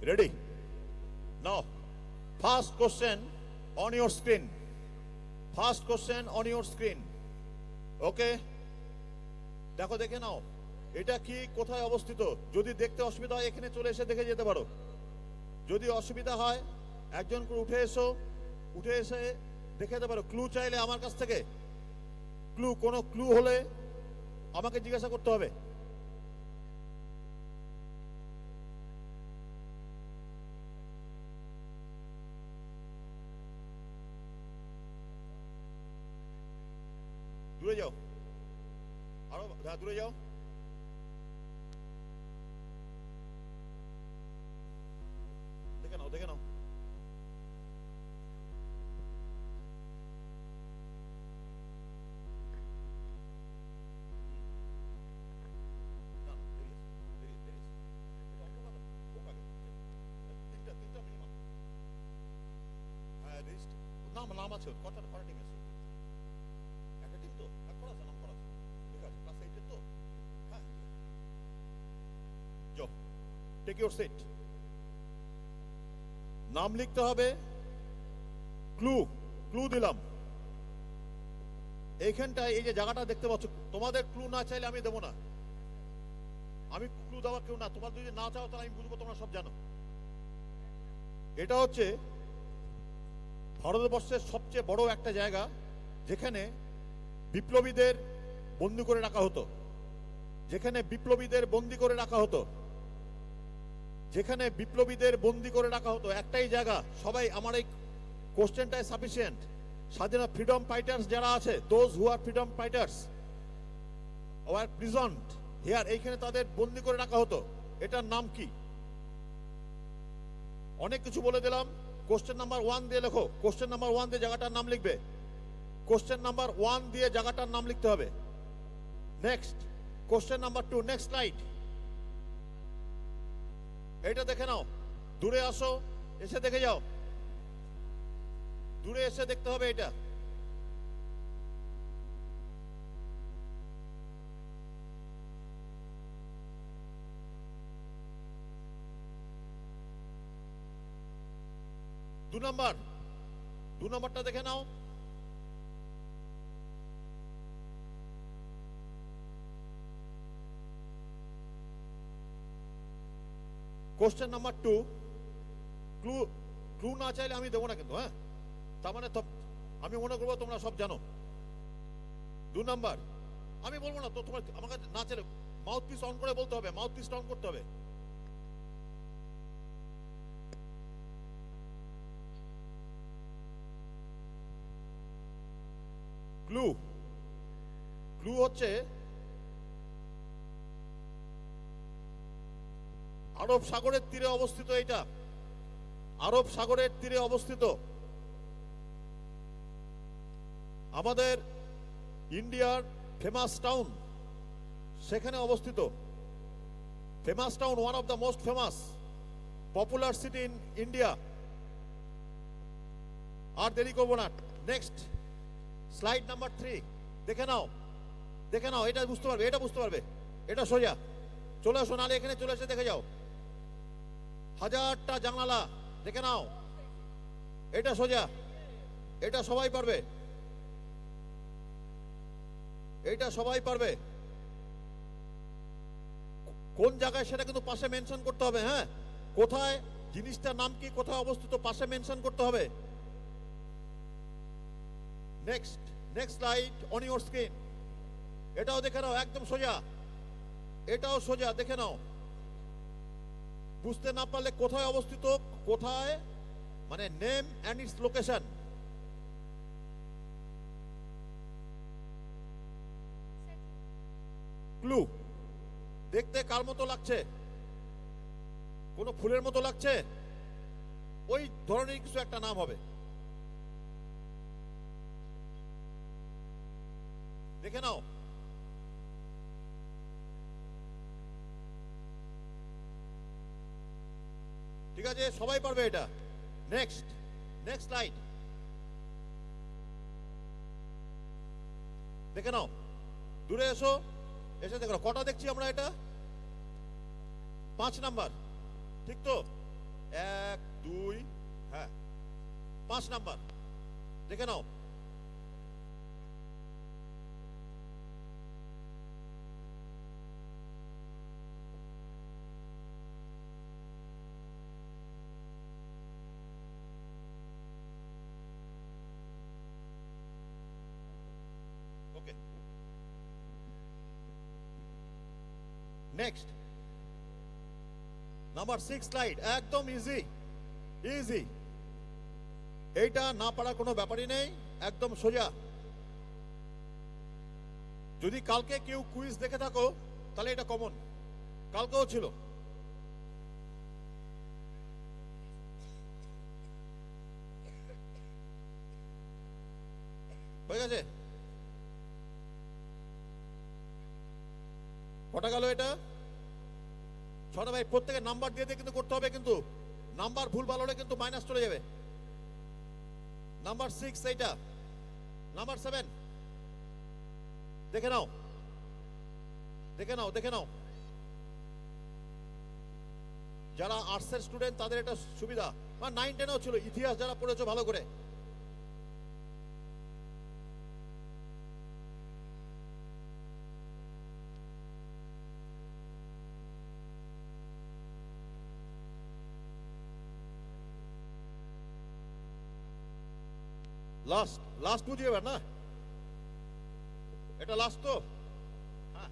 Ready? Now, first question on your screen. First question on your screen. Okay? দেখো দেখে নাও এটা কি কোথায় অবস্থিত। যদি দেখতে অসুবিধা হয় এখানে চলে এসে দেখে যেতে পারো। যদি অসুবিধা হয় একজন করে উঠে এসে দেখে যেতে পারো। ক্লু চাইলে আমার কাছ থেকে কোনো ক্লু হলে আমাকে জিজ্ঞাসা করতে হবে। দূরে যাও, আরো দূরে যাও। দেখে নাও দেখে নাও। নাম আছে কটা টিম আছে? একটা টিম তো করা আছে, নাম করা আছে, ঠিক আছে, ক্লাস 8 এর তো। হ্যাঁ, যাও, টেক ইউর সিট। নাম লিখতে হবে। ক্লু দিলাম এইখানটায়। এই যে জায়গাটা দেখতে পাচ্ছ, তোমাদের ক্লু না চাইলে আমি দেবো না। আমি ক্লু দেওয়ার কেউ না। তোমার যদি না চাও তাহলে আমি বুঝবো তোমরা সব জানো। এটা হচ্ছে ভারতবর্ষের সবচেয়ে বড় একটা জায়গা যেখানে বিপ্লবীদের বন্দি করে রাখা হতো। যেখানে বিপ্লবীদের বন্দি করে রাখা হতো। যেখানে বিপ্লবীদের বন্দি করে রাখা হতো। একটাই জায়গা। সবাই আমার এই কোশ্চেনটাই সাফিসিয়েন্ট। স্বাধীনতা ফ্রিডম ফাইটার্স যারা আছে, those who are freedom fighters were prisoned here, এইখানে তাদের বন্দি করে রাখা হতো। এটার নাম কি? অনেক কিছু বলে দিলাম। কোশ্চেন নাম্বার 1 দিয়ে লেখো। কোশ্চেন নাম্বার 1 দিয়ে জায়গাটার নাম লিখবে। কোশ্চেন নাম্বার 1 দিয়ে জায়গাটার নাম লিখতে হবে। Next, question number 2, next slide. এটা দেখে নাও। দূরে আসো, এসে দেখে যাও। দূরে এসে দেখতে হবে এটা। দু নম্বরটা দেখে নাও। কোশ্চেন নাম্বার 2, ক্লু না চাইলে আমি দেবো না কিন্তু। হ্যাঁ, তার মানে আমি মনে করবো তোমরা সব জানো। 2 নাম্বার আমি বলবো না তো, তোমার আমাকে না চাইলে মাউথ পিস অন করে বলতে হবে। মাউথ পিস অন করতে হবে। ক্লু হচ্ছে আরব সাগরের তীরে অবস্থিত। এটা আরব সাগরের তীরে অবস্থিত। আমাদের ইন্ডিয়ার ফেমাস টাউন সেখানে অবস্থিত। Famous town, one of the most famous popular city in India. আর দেরি করবো না। নেক্সট স্লাইড নাম্বার 3 দেখে নাও। এটা বুঝতে পারবে। এটা সোজা চলে আসো, নালে এখানে চলে এসে দেখে যাও। 1000টা জানালা দেখে নাও। এটা সোজা, এটা সবাই পারবে। এটা সবাই পারবে। কোন জায়গায় সেটা কিন্তু পাশে মেনশন করতে হবে। হ্যাঁ, কোথায় জিনিসটার নাম কি, কোথায় অবস্থিত, পাশে মেনশন করতে হবে। Next slide on your screen. এটাও দেখে নাও, একদম সোজা। এটাও সোজা, দেখে নাও। বুঝতে না পারলে কোথায় অবস্থিত, কোথায় মানে name and its location. Clue দেখতে কার মতো লাগছে? কোন ফুলের মতো লাগছে? ওই ধরনের কিছু একটা নাম হবে। দেখে নাও। ঠিক আছে, সবাই পারবে এটা। নেক্সট স্লাইড দেখে নাও। দূরে এসো, এসে দেখো কটা দেখছি আমরা। এটা 5 নাম্বার, ঠিক তো? এক দুই, হ্যাঁ 5 নাম্বার দেখে নাও। ওকে, নেক্সট নাম্বার 6 স্লাইড, একদম ইজি ইজি, এইটা না পারার কোনো ব্যাপারই নেই, একদম সোজা। যদি কালকে কেউ কুইজ দেখে থাকো তাহলে এটা কমন, কালকেও ছিল। হয়ে গেছে, কটা গেল এটা? 6টা। ভাই প্রত্যেকের নাম্বার দিয়ে দিয়ে কিন্তু করতে হবে, কিন্তু নাম্বার ভুল ভালো হলে কিন্তু মাইনাস চলে যাবে। নাম্বার 6 এইটা, নাম্বার 7 দেখে নাও, দেখে নাও, দেখে নাও। যারা আর্টসের স্টুডেন্ট তাদের এটা সুবিধা, বা 9 10এও ছিল, ইতিহাস যারা পড়েছো ভালো করে। লাস্ট লাস্ট বুঝিয়ে এবার না, এটা লাস্ট তো। হ্যাঁ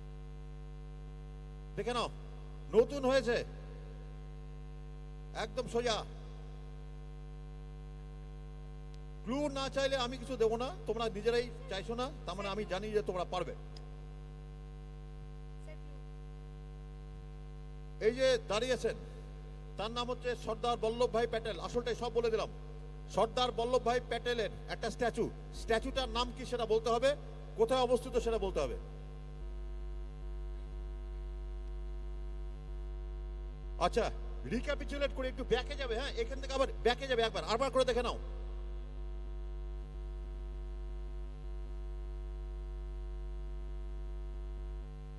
দেখে নাও, নতুন হয়েছে, একদম সোজা। ক্লু না চাইলে আমি কিছু দেবো না, তোমরা নিজেরাই চাইছো না, তার মানে আমি জানি যে তোমরা পারবে। এই যে দাঁড়িয়েছেন তার নাম হচ্ছে সর্দার বল্লভভাই প্যাটেল। আসলটাই সব বলে দিলাম। সর্দার বল্লভভাই প্যাটেলের একটা স্ট্যাচু, স্ট্যাচুটার নাম কি সেটা বলতে হবে, কোথায় অবস্থিত সেটা বলতে হবে। আচ্ছা রিক্যাপিচুলেট করে একটু ব্যাকে যাবে, হ্যাঁ এখান থেকে আবার ব্যাকে যাবে, একবার আরবার করে দেখে নাও।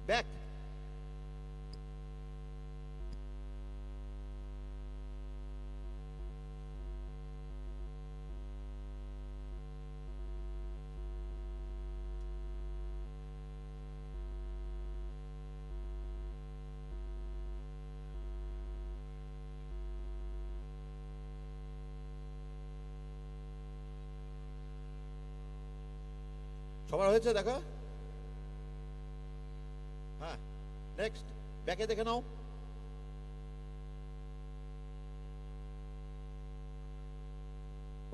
ব্যাক, সবার হয়েছে দেখা? হ্যাঁ নেক্সট ব্যাকে দেখে নাও।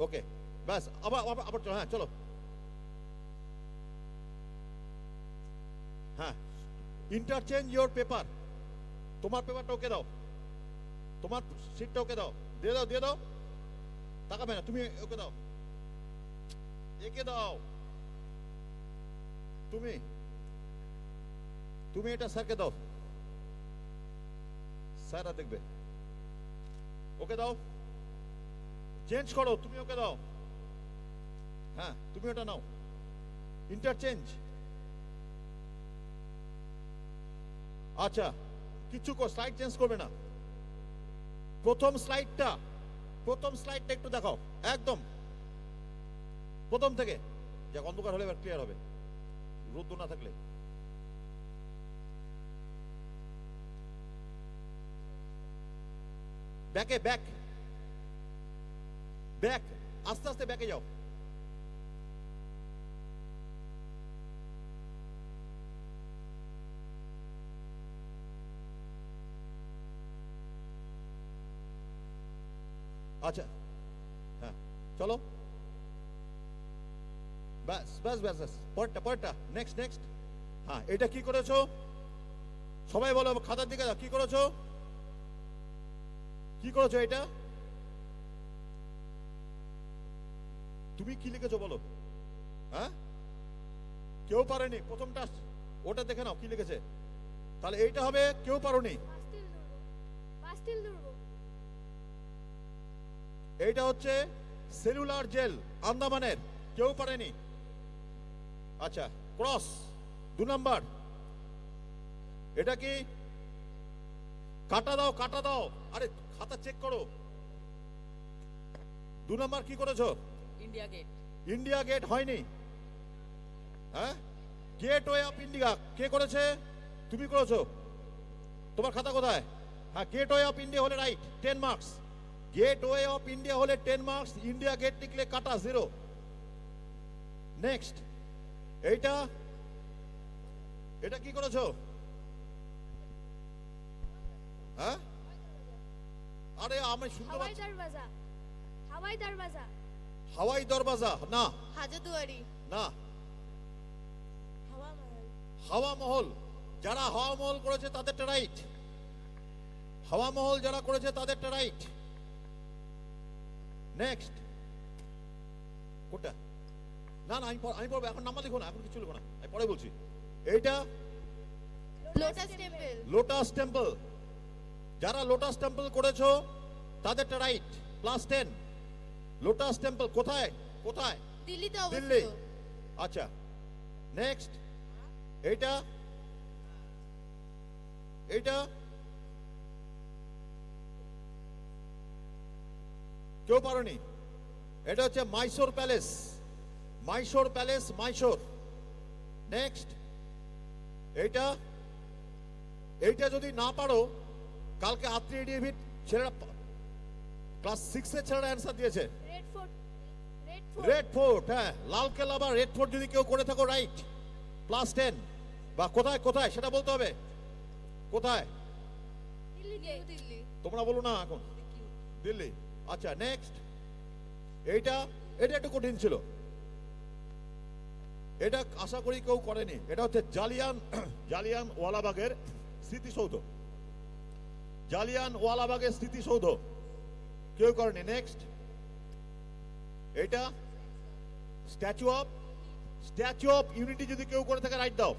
ওকে ব্যাস, আবার আবার আবার চলো, হ্যাঁ চলো। হ্যাঁ ইন্টারচেঞ্জ ইওর পেপার, তোমার পেপারটা ওকে দাও, তোমার সিটটা ওকে দাও, দিয়ে দাও, দিয়ে দাও, তাকাবে না, তুমি ওকে দাও, একে দাও, তুমি তুমি এটা স্যারকে দাও, স্যাররা দেখবে। ওকে দাও, চেঞ্জ করো, তুমি ওকে দাও, হ্যাঁ তুমি ওটা নাও, ইন্টারচেঞ্জ। আচ্ছা কিছু স্লাইড চেঞ্জ করবে না, প্রথম স্লাইডটা, প্রথম স্লাইডটা একটু দেখাও, একদম প্রথম থেকে, যা অন্ধকার হলে এবার ক্লিয়ার হবে, রোদ না থাকলে। ব্যাকে, ব্যাক ব্যাক, আস্তে আস্তে ব্যাকে যাও। আচ্ছা হ্যাঁ চলো, ব্যাস ব্যাস ব্যাস ব্যাস, পরেরটা পরেরটা, নেক্সট নেক্সট। হ্যাঁ এটা কি করেছো সবাই বলো, খাতার দিকে যাও, কি করেছো, কি করেছো এটা, তুমি কি লিখেছো বলো। হ্যাঁ কেউ পারেনি, প্রথমটা ওটা দেখে নাও কি লিখেছে, তাহলে এইটা হবে কেউ পারোনি। এইটা হচ্ছে সেলুলার জেল, আন্দামানের, কেউ পারেনি। আচ্ছা ক্রস 2 নাম্বার, এটা কি, কাটা দাও কাটা দাও, আরে খাতা চেক করো, 2 নাম্বার কি করেছো? India gate. ইন্ডিয়া গেট হয়নি। হ্যাঁ, গেটওয়ে অফ ইন্ডিয়া কে করেছে? তুমি করেছো। তোমার খাতা কোথায়? হ্যাঁ, গেটওয়ে অফ ইন্ডিয়া হলে right, 10 marks. Gateway of India হলে 10 মার্কস, ইন্ডিয়া গেট লিখলে কাটা 0। নেক্সট, এইটা এটা কি করেছো? হ্যাঁ, আরে আমি শুনতে হাওয়াই পাচ্ছি। দরওয়াজা। হাওয়াই দরওয়াজা। হাওয়াই দরওয়াজা না, হাজারদুয়ারি। না। হাওয়া মহল। হাওয়া মহল, যারা হাওয়া মহল করেছে তাদেরটা রাইট। হাওয়া মহল যারা করেছে তাদেরটা রাইট। নেক্সট, কোনটা? না না, আমি পড়বো এখন, নাম্বার লিখো না, এখন কিছু লিখো না, আমি পরে বলছি। এইটা লোটাস টেম্পল। লোটাস টেম্পল, যারা লোটাস টেম্পল করেছো তাদেরটা রাইট, +10। লোটাস টেম্পল কোথায়? কোথায়? দিল্লিতে দিল্লি। অবস্থিত। আচ্ছা, নেক্সট, এইটা এইটা কেউ পারোনি। এটা হচ্ছে Mysore palace. Mysore palace, Mysore. Next, এইটা এইটা যদি না পারো, কালকে আত্রি ডেভিড ছেলেরা ক্লাস 6 এর ছেলেরা অ্যান্সার দিয়েছে। Red fort. Red fort. Red fort, হ্যাঁ, লাল কেল্লা বা রেড ফোর্ট যদি কেউ করে থাকো রাইট, +10। বা কোথায় কোথায় সেটা বলতে হবে, কোথায়? দিল্লি। নিউ দিল্লি। তোমরা বলো না এখন। দিল্লি। আচ্ছা, নেক্সট, এইটা এটা একটু কঠিন ছিল, এটা আশা করি কেউ করেনি। এটা হচ্ছে জালিয়ান ওয়ালাবাগের স্মৃতিসৌধ। জালিয়ান ওয়ালাবাগের স্মৃতিসৌধ কেউ করেনি। নেক্সট, এটা স্ট্যাচু অফ ইউনিটি যদি কেউ করে থাকে রাইট দাও।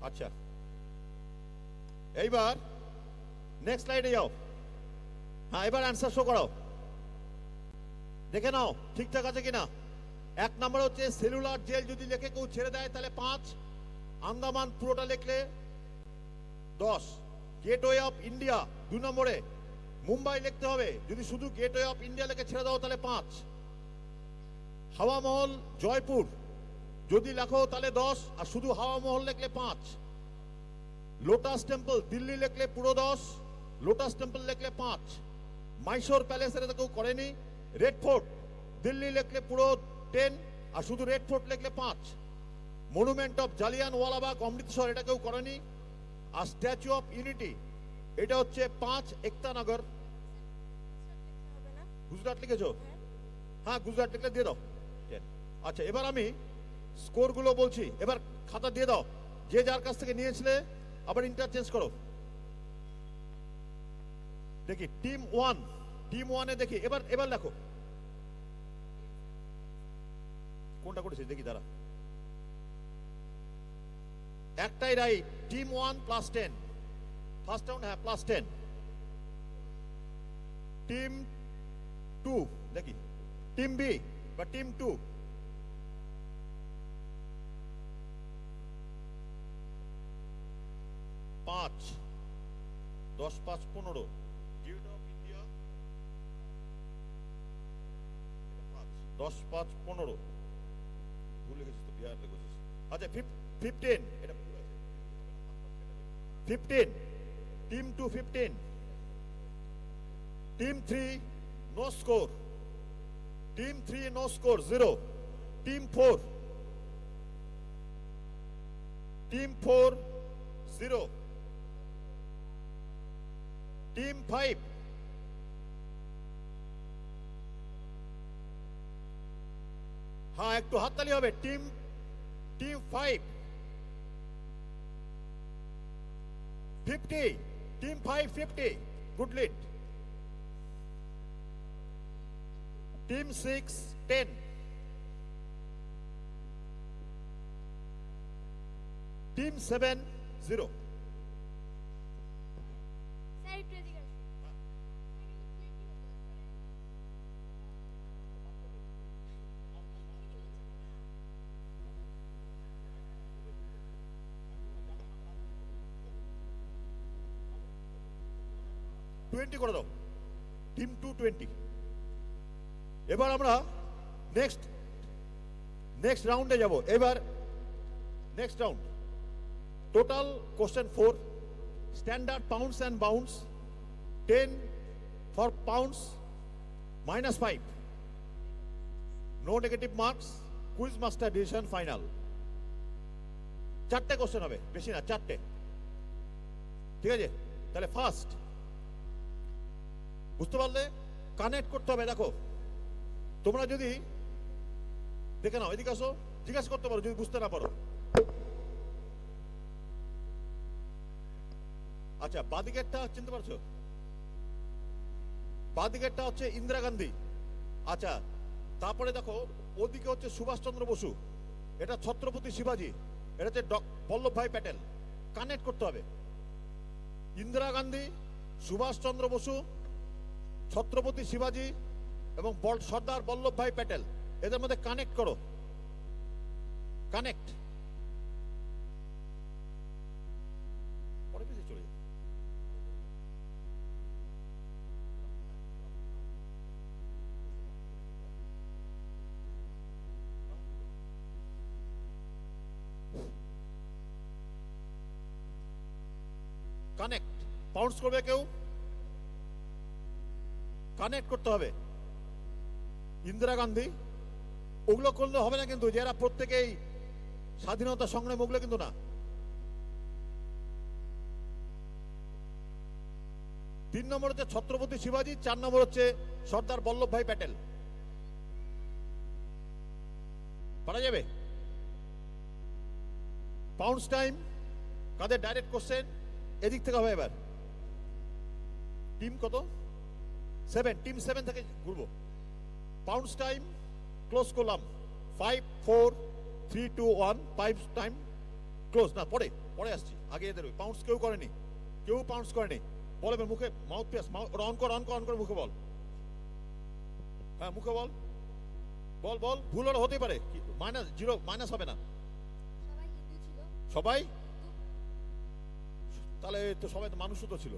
আচ্ছা, এইবার নেক্সট স্লাইডে যাও। হ্যাঁ, এবার অ্যান্সার শো করো, দেখে নাও ঠিকঠাক আছে কিনা। 1 নাম্বার হচ্ছে সেলুলার জেল যদি লেখে কেউ ছেড়ে দেয় তাহলে 5, আন্দামান পুরোটা লিখলে 10। গেটওয়ে অফ ইন্ডিয়া 2 নম্বরে মুম্বাই লিখতে হবে, যদি শুধু গেটওয়ে অফ ইন্ডিয়া লিখে ছেড়ে দাও তাহলে 5। হাওয়া মহল জয়পুর যদি লেখো তাহলে 10, আর শুধু হাওয়া মহল লিখলে 5। লোটাস টেম্পল দিল্লি লিখলে পুরো 10, লোটাস টেম্পল লিখলে 5। মাইসোর প্যালেস এটা কেউ করেনি। রেড ফোর্ট দিল্লি লিখলে পুরো 10, আর শুধু রেড ফোর্ট লিখলে 5। মনুমেন্ট অফ জালিয়ান ওয়ালাবাগ অমৃতসর এটা কেউ করেনি। আর স্ট্যাচু অফ ইউনিটি এটা হচ্ছে 5 একতানগর। হবে না? গুজরাট লিখেছো? হ্যাঁ, গুজরাট লিখলে দিয়ে দাও 10। আচ্ছা, এবার আমি স্কোরগুলো বলছি, এবার খাতা দিয়ে দাও। যে যার কাছ থেকে নিয়েছিলে আবার ইন্টারচেঞ্জ করো। দেখি টিম 1 এ দেখি, এবার লেখো কোনটা করেছে দেখি, দাঁড়া। একটাই রাইট, টিম 1 +10। ফার্স্ট রাউন্ড, হ্যাঁ, +10। টিম 2 দেখি, টিম বি বা টিম 2 5, 10 5 15। গেট অফ ইন্ডিয়া 10 5 15 ভুলে গেছিস তো, বিহার লিখেছিস। আচ্ছা, 15 এটা ভুল আছে, 15। Team 2 15। Team 3 no score. Team 3 no score 0। Team 4 0। Team 5 হ্যাঁ, একটু হাততালি হবে। Team 5 50। Team 5 50, good lead. Team 6 10। Team 7 0। Sir একটু এদিকে আসুন। 20 করে দাও, টিম 220। এবার আমরা নেক্সট রাউন্ডে যাব। এবার next round, total question 4, standard pounds and bounce, 10 for pounds, -5, no negative marks, quiz master decision final. 4টে কোশ্চেন হবে, বেশি না, 4টে। ঠিক আছে, তাহলে ফার্স্ট, বুঝতে পারলে কানেক্ট করতে হবে। দেখো তোমরা যদি দেখে নাও, এদিকে আসো, জিজ্ঞাসা করতে পারো যদি বুঝতে না পারো। আচ্ছা, বাদিকেরটা চিনতে পারছো? বাদিকেরটা হচ্ছে ইন্দিরা গান্ধী। আচ্ছা, তারপরে দেখো ওদিকে হচ্ছে সুভাষচন্দ্র বসু, এটা ছত্রপতি শিবাজি, এটা হচ্ছে বল্লভ ভাই প্যাটেল। কানেক্ট করতে হবে, ইন্দিরা গান্ধী, সুভাষচন্দ্র বসু, ছত্রপতি শিবাজি এবং সর্দার বল্লভ ভাই প্যাটেল, এদের মধ্যে কানেক্ট করো। কানেক্ট, পরে পেজে চলে যাও। কানেক্ট, পাউন্স করবে কেউ? কানেক্ট করতে হবে। ইন্দিরা গান্ধী, ওগুলো করলে হবে না কিন্তু, যারা প্রত্যেকেই স্বাধীনতা সংগ্রাম, ওগুলো কিন্তু না। 3 নম্বর হচ্ছে ছত্রপতি শিবাজি, 4 নম্বর হচ্ছে সর্দার বল্লভ ভাই প্যাটেল। পারা যাবে? পাউন্ডস টাইম, কাদের ডাইরেক্ট কোশ্চেন এদিক থেকে হবে। এবার টিম কত? 7, টিম 7 থেকে ঘুরবো। পাউন্ডস টাইম ক্লোজ করলাম, 5 4 3 2 1, 5 টাইম ক্লোজ। না, পরে আসছি, আগে এদের পাউন্ডস কেউ করেনি, কেউ পাউন্ডস করেনি। বল এবার মুখে, মাউথ পিয়াস, অন কর মুখে বল। হ্যাঁ, মুখে বল, বল। ভুল হলে হতেই পারে, -0, মাইনাস হবে না। সবাই হিন্দু ছিল। সবাই? তাহলে তো সবাই তো মানুষও তো ছিল।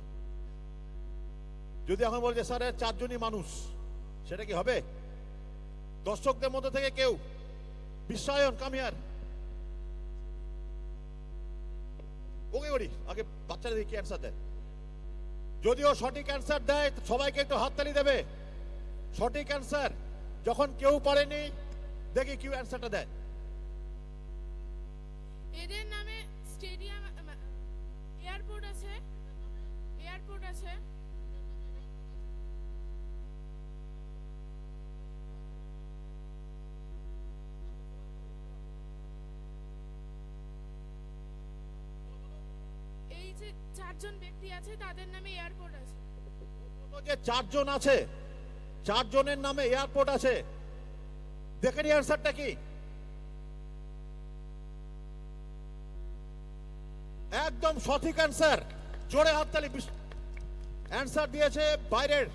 যদি এখন বল যে স্যার 4 জনই মানুষ, সেটা কি হবে? দর্শকদের মধ্যে থেকে কেউ, বিশ্বায়ন, কাম হিয়ার। ওকে বলি, আগে বাচ্চারা দেখি অ্যান্সার দেয়। যদিও সঠিক অ্যান্সার দেয়, সবাইকে একটু হাততালি দেবে। সঠিক অ্যান্সার, যখন কেউ পারেনি, দেখি কেউ অ্যান্সারটা দেয়। এদের নামে স্টেডিয়াম, এয়ারপোর্ট আছে, এই যে 4 জন ব্যক্তি আছে তাদের নামে এয়ারপোর্ট আছে। যে 4 জন আছে, 4 জনের নামে এয়ারপোর্ট আছে, দেখে নি অ্যান্সারটা কি? একদম সঠিক অ্যান্সার, জোরে হাততালি। অ্যান্সার দিয়েছে বাইরের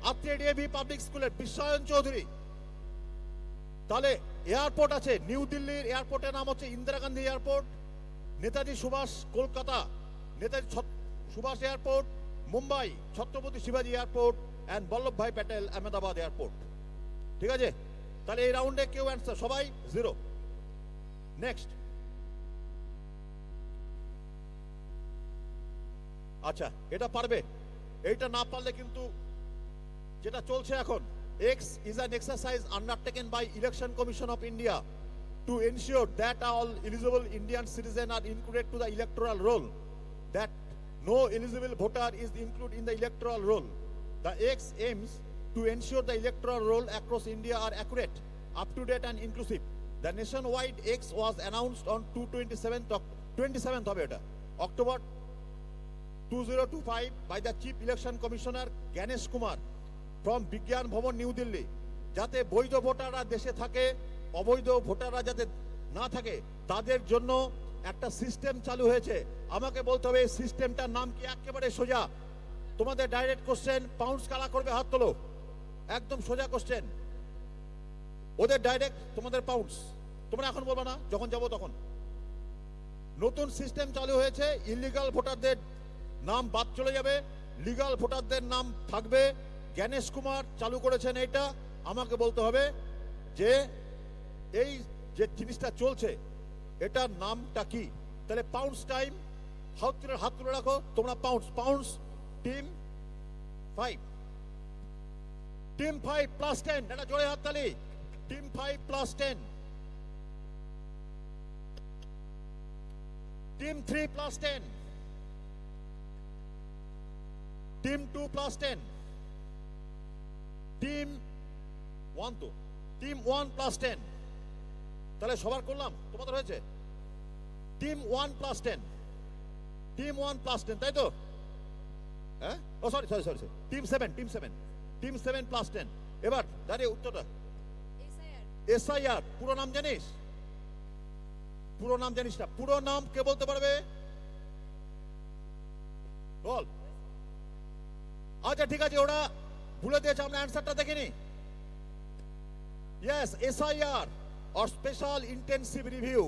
আত্মীয় ডিএভি পাবলিক স্কুলের বিশ্বায়ন চৌধুরী। তাহলে এয়ারপোর্ট আছে, নিউ দিল্লির এয়ারপোর্টের নাম হচ্ছে ইন্দিরা গান্ধী এয়ারপোর্ট, নেতাজি সুভাষ কলকাতা, নেতাজি সুভাষ এয়ারপোর্ট মুম্বাই, ছত্রপতি শিবাজি এয়ারপোর্ট এন্ড বল্লভ ভাই প্যাটেল আহমেদাবাদ এয়ারপোর্ট। ঠিক আছে, তাহলে এই রাউন্ডে কেউ অ্যান্সার, সবাই 0। নেক্সট, আচ্ছা এটা পারবে, এইটা না পারলে কিন্তু যেটা চলছে এখন, X is an exercise undertaken by Election Commission of India to ensure that all eligible Indian citizens are included to the electoral roll, that no eligible voter is included in the electoral roll. The X aims to ensure the electoral roll across India are accurate, up to date and inclusive. The nationwide X was announced on 27th of October 2025 by the Chief Election Commissioner Ganesh Kumar from Bigyan Bhavan, New Delhi, যাতে বৈধ ভোটাররা দেশে থাকে, অবৈধ ভোটাররা যাতে না থাকে, তাদের জন্য একটা সিস্টেম চালু হয়েছে। আমাকে বলতে হবে এই সিস্টেমটার নাম কি? একেবারে সোজা, তোমাদের ডাইরেক্ট কোশ্চেন। পাউন্ডস কারা করবে? হাত তোলো। একদম সোজা কোশ্চেন, ওদের ডাইরেক্ট, তোমাদের পাউন্ডস। তোমরা এখন বলবে না, যখন যাব তখন। নতুন সিস্টেম চালু হয়েছে, ইলিগাল ভোটারদের নাম বাদ চলে যাবে, লিগাল ভোটারদের নাম থাকবে। জ্ঞানেশ কুমার চালু করেছেন এটা। আমাকে বলতে হবে যে এই যে জিনিসটা চলছে এটার নামটা কি। তাহলে পাউন্ডস টাইম, হাত তুলে রাখো তোমরা। পাউন্ডস টিম 5, টিম 5 প্লাস 10, এটা জোরে হাততালি। Team 5 plus 10, team 3 plus 10, team 2 plus 10, team 1 তো টিম 1 প্লাস 10। তাহলে সবার করলাম, তোমাদের হয়েছে টিম 1 প্লাস 10, টিম 1 প্লাস 10, তাই তো? হ্যাঁ, ও সরি, টিম 7 প্লাস 10। এবার দাঁড়িয়ে উত্তরটা। এসআইআর পুরো নাম জানিস? পুরো নাম জানিস না? পুরো নাম কে বলতে পারবে? বল। আচ্ছা ঠিক আছে, ওরা ভুলে দিয়েছে, আমরা অ্যান্সারটা দেখিনি। Yes, SIR or special intensive review.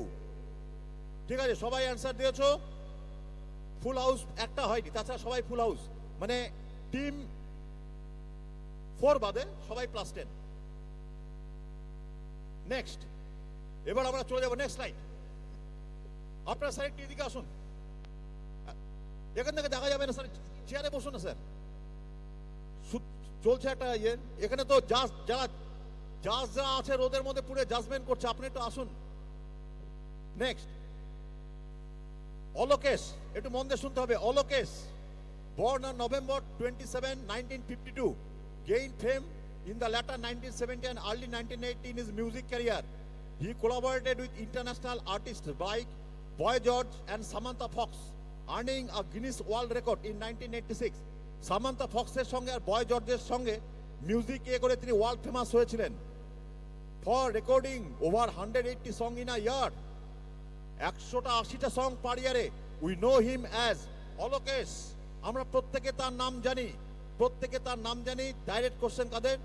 ঠিক আছে, সবাই অ্যান্সার দিয়েছো। ফুল হাউস একটা হয়নি, তাছাড়া সবাই ফুল হাউস, মানে টিম 4 বাদে সবাই প্লাস 10। নেক্সট, এবার আমরা চলে যাব নেক্সট স্লাইড। আপনার স্যার একটু এদিকে আসুন, এখান থেকে দেখা যাবে না স্যার, চেয়ারে বসুন না স্যার। চলছে একটা ইয়ে, এখানে তো যারা আছে রোদের মধ্যে পুরো জাজমেন্ট করছে, আপনি একটু আসুন। নেক্সট, অলোকেশ, একটু মন দিয়ে শুনতে হবে। Alokesh, born on November 27, 1952, gained fame in the latter 1970 and early 1980 in his music career. He collaborated with international artists like Boy George and Samantha Fox, earning a Guinness World Record in 1986. Samantha ফক্সের সঙ্গে আর Boy জর্জের সঙ্গে music করে তিনি world famous হয়েছিলেন। For recording over 180 song in a year, 180টা song per ইয়ারে। We know him as Alokesh. আমরা প্রত্যেকে তার নাম জানি, প্রত্যেকে তার নাম জানি। ডাইরেক্ট কোশ্চেন কাদের?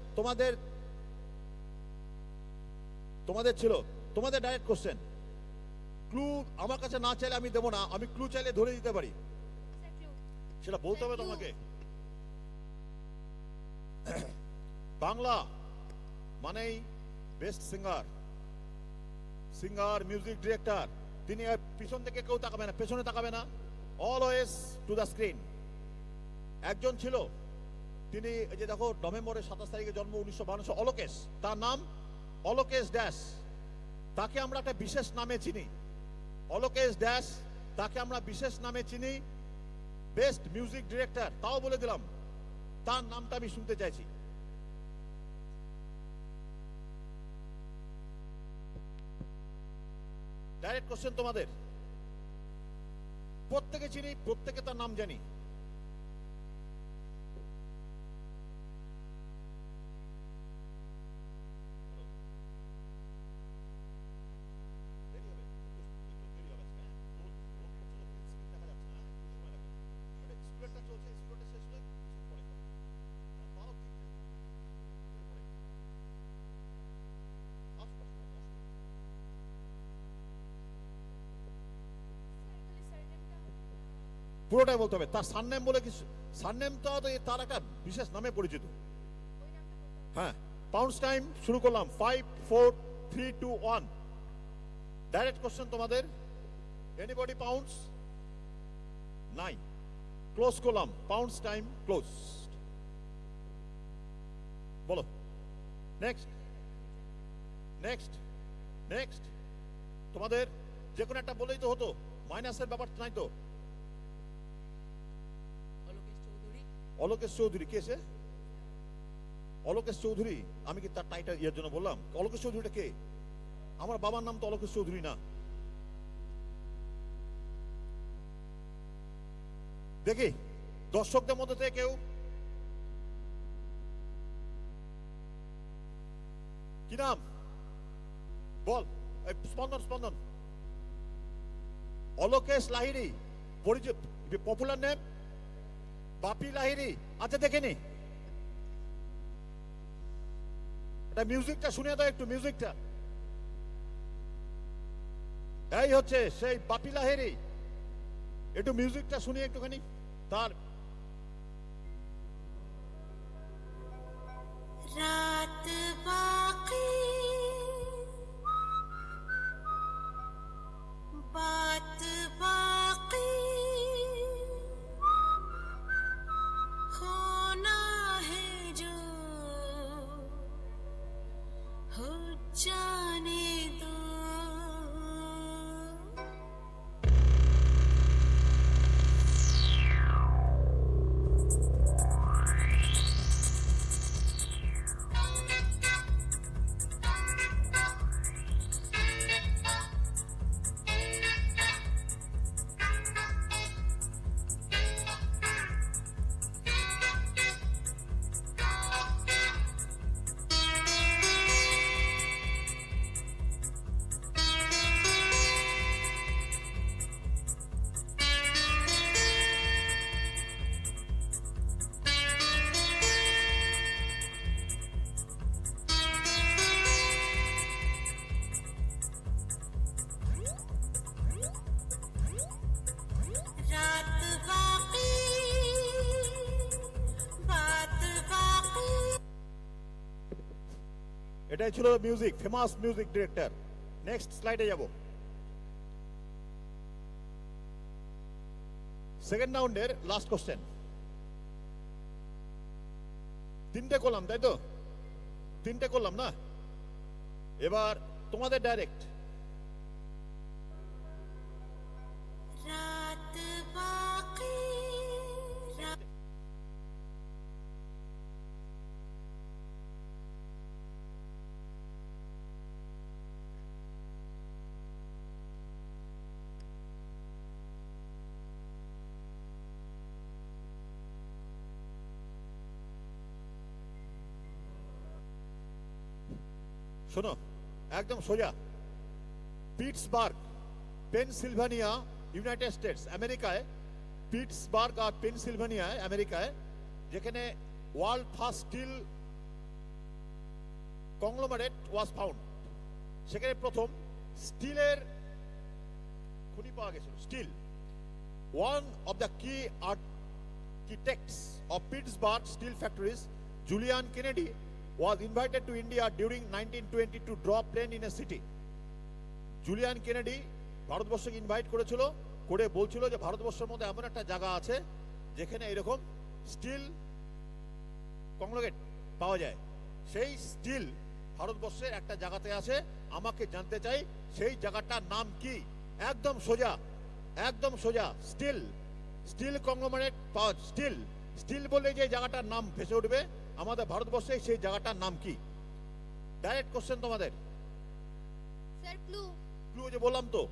তোমাদের ছিল, তোমাদের ডাইরেক্ট কোশ্চেন। ক্লু আমার কাছে না চাইলে আমি দেবো না, আমি ক্লু চাইলে ধরে দিতে পারি, সেটা বলতে হবে তোমাকে। বাংলা মানেই বেস্ট সিঙ্গার, মিউজিক ডিরেক্টর। তিনি পিছন থেকে কেউ তাকাবে না, পেছনে তাকাবে না, অলওয়েজ টু দ্য স্ক্রিন। একজন ছিল, তিনি এই যে দেখো নভেম্বরের 27 তারিখে জন্ম, 1952, অলোকেশ। তার নাম অলোকেশ ড্যাশ। তাকে আমরা একটা বিশেষ নামে চিনি, অলোকেশ ড্যাশ, তাকে আমরা বিশেষ নামে চিনি, বেস্ট মিউজিক ডিরেক্টর। তাও বলে দিলাম, তার নামটা আমি শুনতে চাইছি। ডাইরেক্ট কোশ্চেন তোমাদের, প্রত্যেকে চিনি, প্রত্যেকে তার নাম জানি। পুরোটাই বলতে হবে। তার সারনেম বলে কিছু, সারনেমটা তো তার একটা বিশেষ নামে পরিচিত। হ্যাঁ, পাউন্ডস টাইম শুরু করলাম। 5, 4, 3, 2, 1। ডাইরেক্ট কোশ্চেন তোমাদের। Anybody pounds? নাই। ক্লোজ করলাম, পাউন্ডস টাইম ক্লোজ। বলো নেক্সট, নেক্সট, নেক্সট। তোমাদের যে কোনো একটা বলেই তো হতো, মাইনাসের ব্যাপারটা নাই তো। অলোকেশ চৌধুরী কে সে? অলোকেশ চৌধুরী, আমি কি তার টাইটেল ইয়ের জন্য বললাম? অলোকেশ চৌধুরীটা কে? আমার বাবার নাম তো অলোকেশ চৌধুরী না। দেখি দর্শকদের মধ্যে থেকে কেউ, কি নাম বল? স্পন্দন। অলোকেশ লাহিড়ী, পরিচয়, পপুলার নেম বাপি লাহিড়ী। আচ্ছা দেখেনি, এটা মিউজিকটা শুনে দাও একটু, মিউজিকটা। এই হচ্ছে সেই বাপি লাহিড়ী, একটু মিউজিকটা শুনি একটুখানি। তার এটাই ছিল music, famous music director. Next স্লাইডে যাব। সেকেন্ড রাউন্ডের লাস্ট কোশ্চেন। তিনটে করলাম তাই তো? তিনটে করলাম না? এবার তোমাদের ডাইরেক্ট। रात बाकी रात শোনো, একদম সোজা। পিটসবার্গ, পেনসিলভানিয়া, ইউনাইটেড স্টেটস আমেরিকায়। পিটসবার্গ আর পেনসিলভানিয়ায় আমেরিকায়, যেখানে world first steel conglomerate was found. সেখানে প্রথম স্টিলের খনি পাওয়া গেছিল। Steel, one of the key architects of Pittsburgh steel factories, Julian Kennedy, was invited to India during 1920 to draw plane in a city. Julian Kennedy ভারতবর্ষকে invite করেছিল, করে বলছিল যে ভারতবর্ষের মধ্যে এমন একটা জায়গা আছে যেখানে এরকম স্টিল কংগ্লোমেরেট পাওয়া যায়। সেই স্টিল ভারতবর্ষের একটা জায়গাতে আছে, আমাকে জানতে চাই সেই জায়গাটার নাম কি। একদম সোজা, একদম সোজা। স্টিল, স্টিল কংগ্লোমেরেট পাওয়া। স্টিল, স্টিল বলে যে জায়গাটার নাম ভেসে উঠবে আমাদের ভারতবর্ষে, সেই জায়গাটার নাম কি? ডাইরেক্ট কোশ্চেন তোমাদের। Sir clue. ক্লু যে বললাম তো,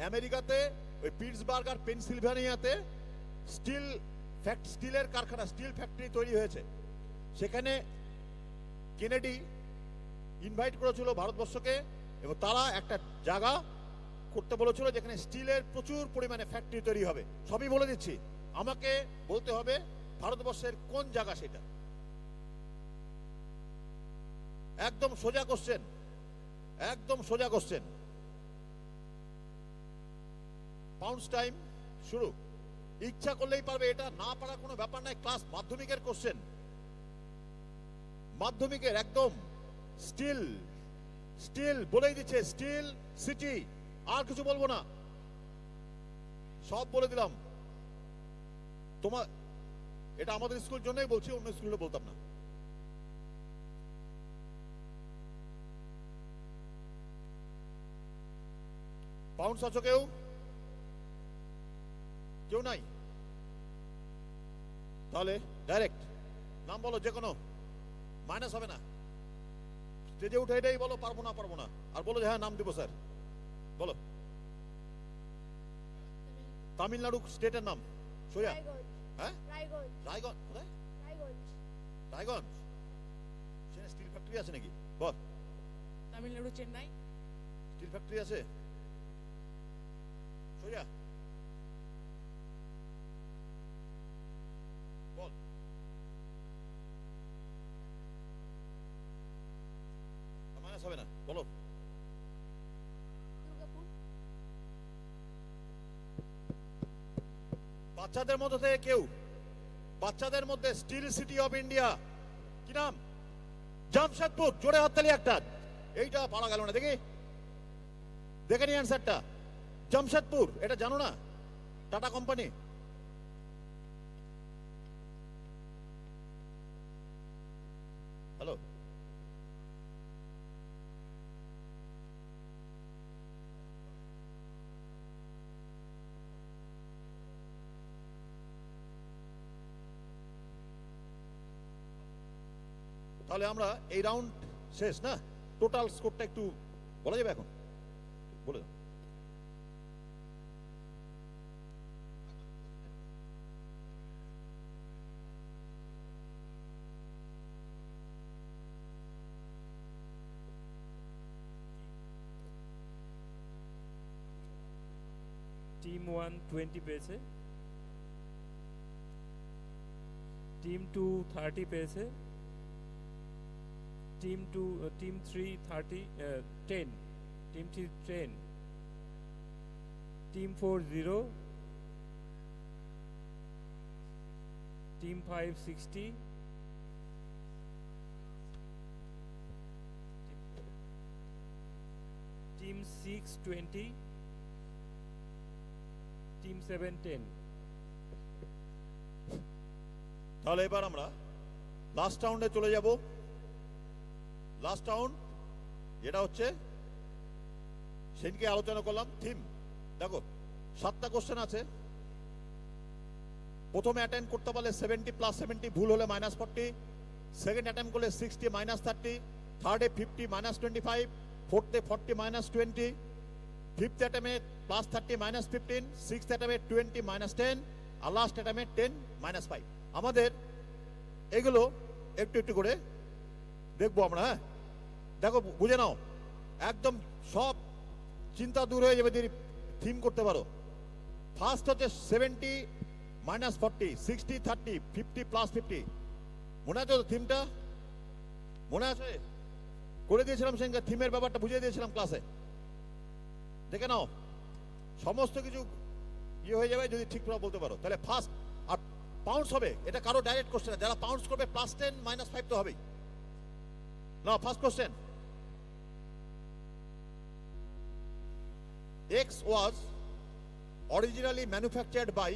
আমেরিকাতে ওই পিটসবার্গ আর পেনসিলভানিয়াতে স্টিল স্টিলের কারখানা, স্টিল ফ্যাক্টরি তৈরি হয়েছে। সেখানে কেনেডি ইনভাইট করেছিল ভারতবর্ষকে, এবং তারা একটা জায়গা করতে বলেছিল যেখানে স্টিলের প্রচুর পরিমাণে ফ্যাক্টরি তৈরি হবে। সবই বলে দিচ্ছি, আমাকে বলতে হবে ভারতবর্ষের কোন জায়গা সেটা। একদম সোজা কোশ্চেন, একদম সোজা কোশ্চেন। পাউন্স টাইম শুরু। ইচ্ছা করলেই পারবে, এটা না পারা কোনো ব্যাপার নাই। ক্লাস মাধ্যমিকের কোশ্চেন, মাধ্যমিকের একদম। স্টিল, স্টিল বলেই দিচ্ছে, স্টিল সিটি, আর কিছু বলবো না, সব বলে দিলাম। তোমার এটা আমাদের স্কুল জন্যই বলছি, অন্য স্কুলে বলতাম না। পাউন্স আছো কেউ? কেউ নাই? তাহলে ডাইরেক্ট নাম বলো, যে কোনো, মাইনাস হবে না। স্টেজে উঠে এটাই বলো, পারবো না পারবো না, আর বলো যে হ্যাঁ নাম দিব স্যার। বলো তামিলনাড়ু স্টেটের নাম সোজা। রায়গঞ্জ। হ্যাঁ, রায়গঞ্জ। রায়গঞ্জ। কোথায়? রায়গঞ্জ। রায়গঞ্জ। সেখানে স্টিল ফ্যাক্টরি আছে নাকি? বল। তামিলনাড়ু, চেন্নাই। স্টিল ফ্যাক্টরি আছে সোজা? বল। মাইনাস হবে না, বলো। দুর্গাপুর। বাচ্চাদের মধ্যে থেকে কেউ, বাচ্চাদের মধ্যে স্টিল সিটি অফ ইন্ডিয়া কি নাম? জামশেদপুর। জোরে হাততালি একটা। এইটা পারা গেল না, দেখি দেখে নি অ্যান্সারটা। জামশেদপুর, এটা জানো না? Tata company. হ্যালো, তাহলে আমরা এই রাউন্ড শেষ না? টোটাল স্কোরটা একটু বলা যাবে এখন? বলে দাও। টিম 1 20 পেয়েছে, টিম 2 30 পেয়েছে, team 3 30 10, team 3 10, team 4 0, team 5 60, six 20, team 7 10. তাহলে এবার আমরা লাস্ট রাউন্ডে চলে যাব। লাস্ট রাউন্ড যেটা হচ্ছে সেদিনকে আলোচনা করলাম থিম। দেখো 7টা কোশ্চেন আছে। প্রথমে অ্যাটেন্ড করতে পারলে 70 + 70, ভুল হলে -40, সেকেন্ড অ্যাটেম্প করলে 60 -30, থার্ডে 50 -25, ফোর্থে 40 -20, ফিফথ অ্যাটেম্পে +30 -15, সিক্সথ অ্যাটেম্পে 20 -10, আর লাস্ট অ্যাটেম্পে 10 -5। আমাদের এগুলো একটু একটু করে দেখবো আমরা। হ্যাঁ, দেখো বুঝে নাও, একদম সব চিন্তা দূর হয়ে যাবে যদি থিম করতে পারো। ফার্স্ট হচ্ছে 70 -40, 60 30, 50 + 50। মনে আছে তো থিমটা? মনে আছে? করে দিয়েছিলাম সেদিনকে, থিমের ব্যাপারটা বুঝিয়ে দিয়েছিলাম ক্লাসে। দেখে নাও, সমস্ত কিছু ইয়ে হয়ে যাবে যদি ঠিকঠাক বলতে পারো। তাহলে ফার্স্ট আর পাউন্স হবে, এটা কারো ডাইরেক্ট কোশ্চেন। যারা পাউন্স করবে +10 -5 তো হবেই। না, first question, X was originally manufactured by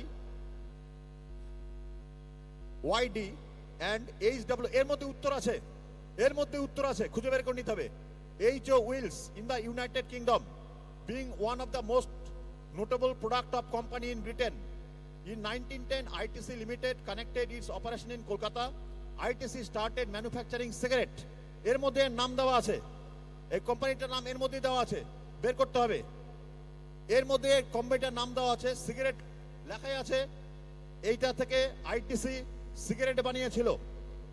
YD and HW। এর মধ্যে উত্তর আছে, এর মধ্যে উত্তর আছে, খুঁজে বের করে নিতে হবে। HO Wheels in the United Kingdom being one of the most notable product of company in Britain. In 1910, ITC Limited connected its operation in Kolkata. ITC started manufacturing cigarette। এর মধ্যে নাম দেওয়া আছে, এই কোম্পানিটার নাম এর মধ্যে দেওয়া আছে, বের করতে হবে। এর মধ্যে কোম্পানিটার নাম দেওয়া আছে, সিগারেট লেখাই আছে। এইটা থেকে আইটিসি সিগারেট বানিয়েছিল,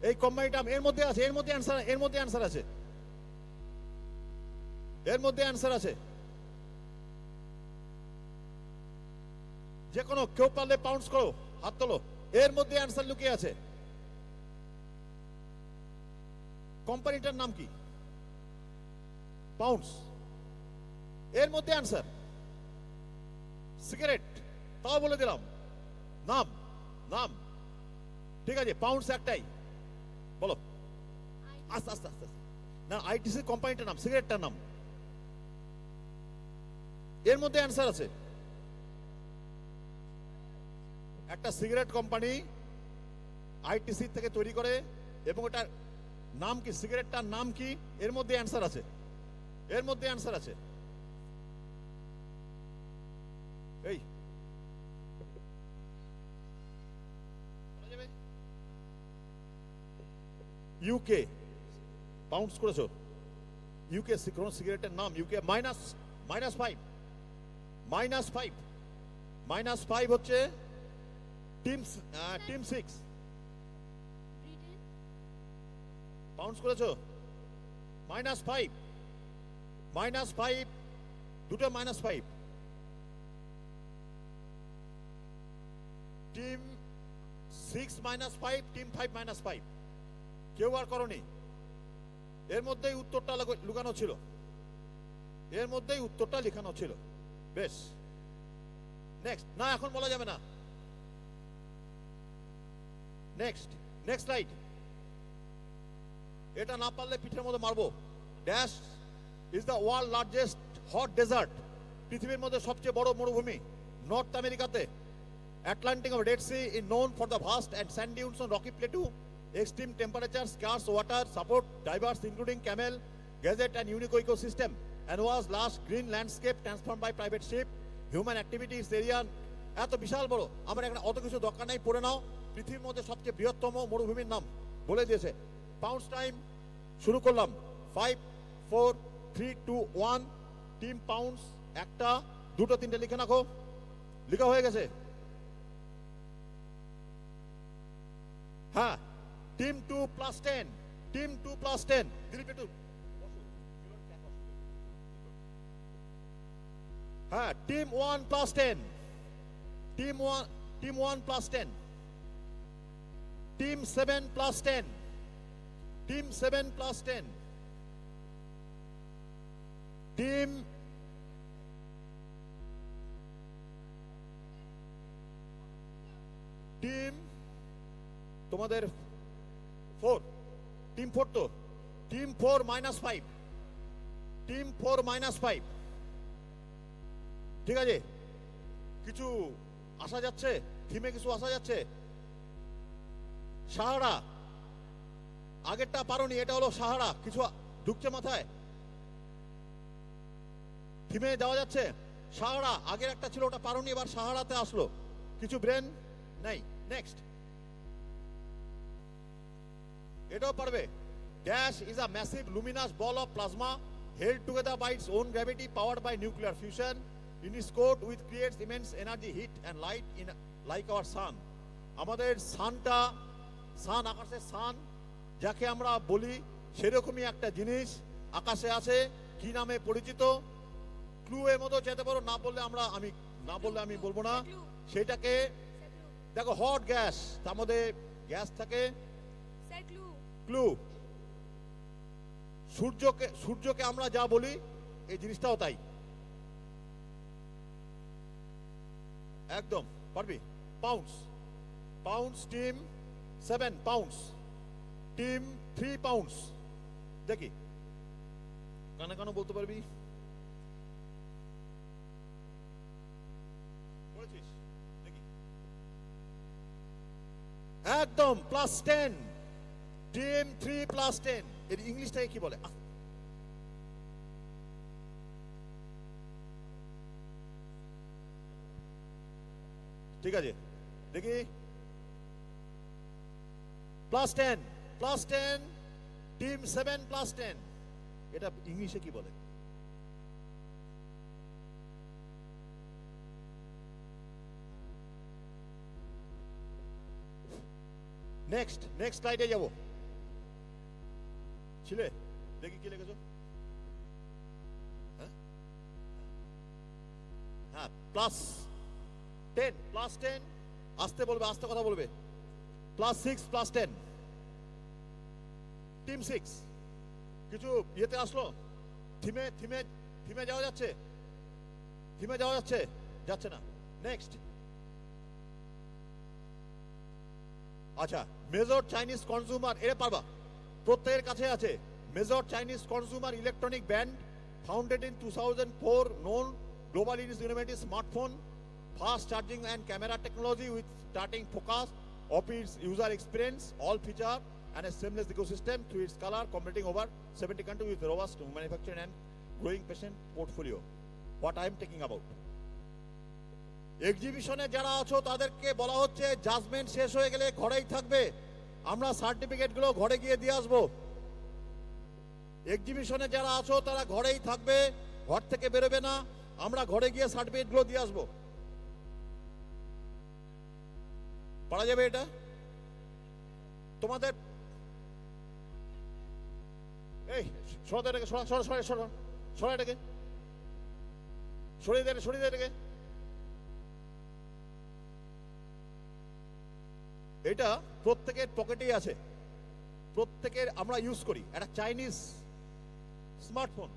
এই কোম্পানিটা এর মধ্যে আছে। এর মধ্যে অ্যানসার, এর মধ্যে অ্যানসার আছে, এর মধ্যে অ্যানসার আছে। যে কোনো কেউ পারলে পাউন্স করো, হাত তোলো। এর মধ্যে অ্যানসার লুকিয়ে আছে। কোম্পানিটার নাম কি? পাউন্স। এর মধ্যে অ্যানসার সিগারেট, তাও বলে দিলাম। নাম, নাম ঠিক আছে, পাউন্ডস একটাই। বলো আস্তে আস্তে আস্তে। না, আইটিসি কোম্পানিটার নাম, সিগারেটটার নাম। এর মধ্যে অ্যানসার আছে। একটা সিগারেট কোম্পানি আইটিসি থেকে তৈরি করে, এবং এটার নাম কি, সিগারেটটার নাম কি, এর মধ্যে অ্যানসার আছে, এর মধ্যে অ্যানসার আছে। এই ইউকে পাউন্ডস করেছো, ইউকে কোন সিগারেটের নাম ইউকে। -5 -5 হচ্ছে টিম 6। ব্রিটেন। পাউন্ডস করেছো -5 -5, দুটো -5। Team 6 -5, team 5 -5। কেউ আর করনি, এর মধ্যেই উত্তরটা লুকানো ছিল, এর মধ্যেই উত্তরটা লেখানো ছিল। বেশ, নেক্সট। না, এখন বলা যাবে না। Next, next slide. এটা না পারলে পিঠের মধ্যে মারবো। Dash is the world largest hot desert. পৃথিবীর মধ্যে সবচেয়ে বড় মরুভূমি নর্থ আমেরিকাতে। Atlantic of Dead Sea is known for the vast and sand dunes on rocky plateau, extreme temperatures, scarce water, support divers including camel, gazette and unique ecosystem, and was last green landscape transformed by private ship, human activities area। এত বিশাল বড়, আমার এখানে অত কিছু দরকার নাই, পড়ে নাও। পৃথিবীর মধ্যে সবচেয়ে বৃহত্তম মরুভূমির নাম বলে দিয়েছে। পাউন্ডস টাইম শুরু করলাম। 5 4 3 2 1। টিম পাউন্ডস একটা, দুটো, তিনটে লিখে রাখো। লেখা হয়ে গেছে? হ্যাঁ, টিম 2 + 10, টিম 2 + 10। দিলীপ একটু হ্যাঁ, team 1 + 10, team 1 + 10, team 7 + 10, team 7 + 10, team তোমাদের 4, টিম 4 তো, টিম 4 -5, টিম 4 -5, ঠিক আছে, কিছু আসা যাচ্ছে, থিমে কিছু আসা যাচ্ছে। সাহারা, আগেরটা পারোনি, এটা হলো সাহারা। কিছু ঢুকছে মাথায়? থিমে যাওয়া যাচ্ছে? সাহারা আগের একটা ছিল, ওটা পারোনি, এবার সাহারাতে আসলো। কিছু ব্রেন নাই। নেক্সট, এটাও পারবে। Dash is a massive Luminous ball of plasma held together by its own gravity, powered by nuclear fusion. In its core, which creates immense energy, heat, and light in like our sun. আমাদের সানটা, সান, আকাশের সান যাকে আমরা বলি, সেরকমই একটা জিনিস আকাশে আছে। কি নামে পরিচিত? ক্লু এর মতো যেতে পারো, না বললে আমি বলবো না। সেটাকে দেখো, হট গ্যাস, তার মধ্যে গ্যাস থাকে। ক্লু, সূর্যকে আমরা যা বলি এই জিনিসটাও তাই। একদম পারবি। Pounds, pounds team 7 pounds, team 3 pounds. দেখি কানে কানে বলতে পারবি? বলেছিস? দেখি। একদম +10, টিম 3 +10। এর ইংলিশটাকে কি বলে? ঠিক আছে, দেখি। +10, টিম 7 +10। এটা ইংলিশে কি বলে? নেক্সট স্লাইডে যাব। ছিলে? দেখি কি লিখেছো। হ্যাঁ, +10, আস্তে বলবে, আস্তে কথা বলবে। +6, +10, টিম 6। কিছু ইয়েতে আসলো, থিমে যাওয়া যাচ্ছে? থিমে যাওয়া যাচ্ছে? যাচ্ছে না। নেক্সট, আচ্ছা, মেজর চাইনিজ কনজিউমার, এর পারবা, প্রত্যেকের কাছে আছে। Major Chinese consumer electronic band, founded in 2004, known globally in its innovative smartphone, fast charging and camera technology with starting focus of its user experience, all feature and a seamless ecosystem through its color, completing over 70 countries with robust manufacturing and growing patient portfolio. What I am talking about. এক্সিবিশনে যারা আছো তাদেরকে বলা হচ্ছে judgement শেষ হয়ে গেলে ঘরেই থাকবে, আমরা সার্টিফিকেট গুলো ঘরে গিয়ে দিয়ে আসবো। এক্সিবিশনে যারা আছো তারা ঘরেই থাকবে, ঘর থেকে বেরোবে না, আমরা ঘরে গিয়ে সার্টিফিকেট গুলো দিয়ে আসবো। পারা যাবে এটা? তোমাদের এই সরাতে সরিয়ে দেয়। এটা প্রত্যেকের পকেটেই আছে, প্রত্যেকের আমরা ইউজ করি। একটা চাইনিজ স্মার্টফোন,